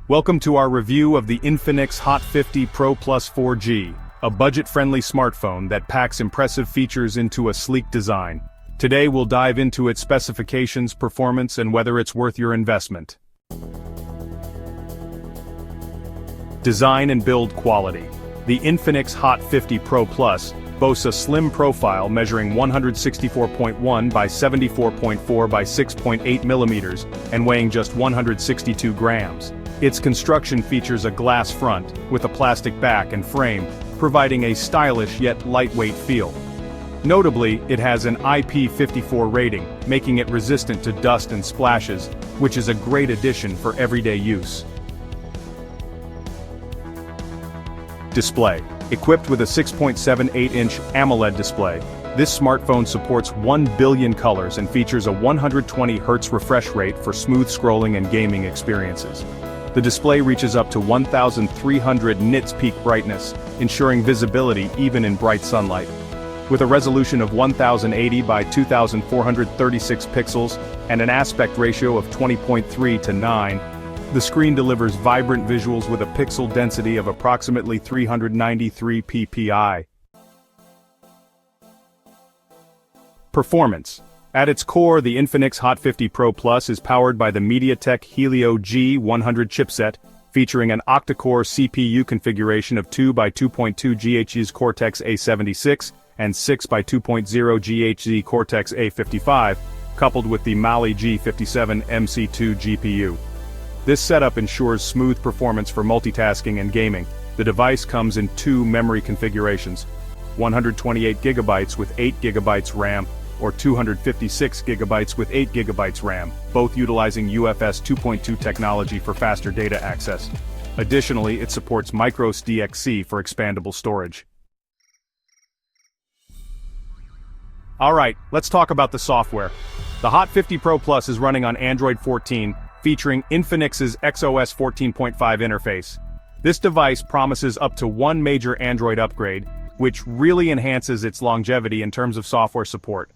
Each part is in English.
Welcome to our review of the Infinix Hot 50 Pro Plus 4G, a budget-friendly smartphone that packs impressive features into a sleek design. Today we'll dive into its specifications, performance, and whether it's worth your investment. Design and build quality. The Infinix Hot 50 Pro Plus boasts a slim profile measuring 164.1 by 74.4 by 6.8 millimeters and weighing just 162 grams. Its construction features a glass front with a plastic back and frame, providing a stylish yet lightweight feel. Notably, it has an IP54 rating, making it resistant to dust and splashes, which is a great addition for everyday use. Display. Equipped with a 6.78-inch AMOLED display, this smartphone supports 1 billion colors and features a 120 Hz refresh rate for smooth scrolling and gaming experiences. The display reaches up to 1,300 nits peak brightness, ensuring visibility even in bright sunlight. With a resolution of 1080 by 2436 pixels and an aspect ratio of 20.3 to 9, the screen delivers vibrant visuals with a pixel density of approximately 393 ppi. Performance. At its core, the Infinix Hot 50 Pro Plus is powered by the MediaTek Helio G100 chipset, featuring an octa-core CPU configuration of 2 by 2.2 GHz Cortex-A76 and 6 by 2.0 GHz Cortex-A55, coupled with the Mali G57 MC2 GPU. This setup ensures smooth performance for multitasking and gaming. The device comes in two memory configurations: 128GB with 8GB RAM, or 256GB with 8GB RAM, both utilizing UFS 2.2 technology for faster data access. Additionally, it supports microSD-XC for expandable storage. Alright, let's talk about the software. The Hot 50 Pro Plus is running on Android 14, featuring Infinix's XOS 14.5 interface. This device promises up to one major Android upgrade, which really enhances its longevity in terms of software support.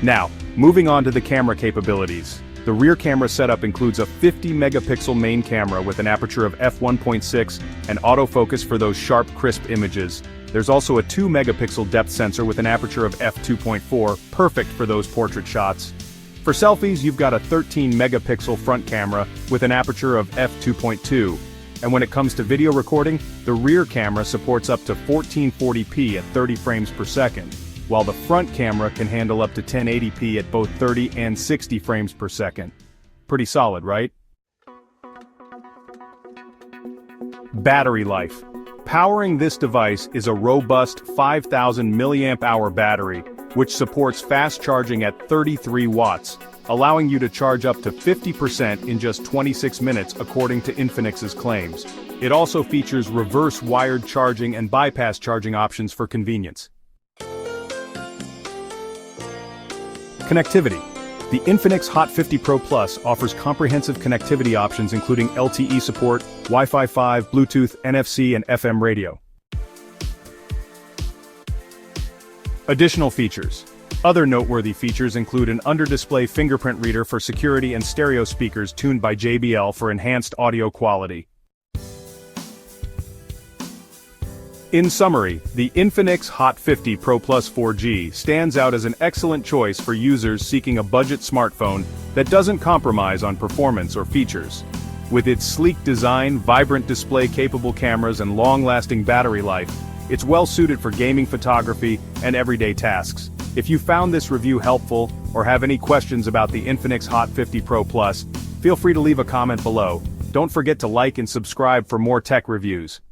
Now, moving on to the camera capabilities. The rear camera setup includes a 50-megapixel main camera with an aperture of f1.6 and autofocus for those sharp, crisp images. There's also a 2-megapixel depth sensor with an aperture of f2.4, perfect for those portrait shots. For selfies, you've got a 13-megapixel front camera with an aperture of f2.2. And when it comes to video recording, the rear camera supports up to 1440p at 30 frames per second, while the front camera can handle up to 1080p at both 30 and 60 frames per second. Pretty solid, right? Battery life. Powering this device is a robust 5,000 mAh battery, which supports fast charging at 33 watts, allowing you to charge up to 50% in just 26 minutes according to Infinix's claims. It also features reverse wired charging and bypass charging options for convenience. Connectivity. The Infinix Hot 50 Pro Plus offers comprehensive connectivity options including LTE support, Wi-Fi 5, Bluetooth, NFC, and FM radio. Additional features. Other noteworthy features include an under-display fingerprint reader for security and stereo speakers tuned by JBL for enhanced audio quality. In summary, the Infinix Hot 50 Pro Plus 4G stands out as an excellent choice for users seeking a budget smartphone that doesn't compromise on performance or features. With its sleek design, vibrant display-capable cameras, and long-lasting battery life, it's well-suited for gaming, photography, and everyday tasks. If you found this review helpful, or have any questions about the Infinix Hot 50 Pro Plus, feel free to leave a comment below. Don't forget to like and subscribe for more tech reviews.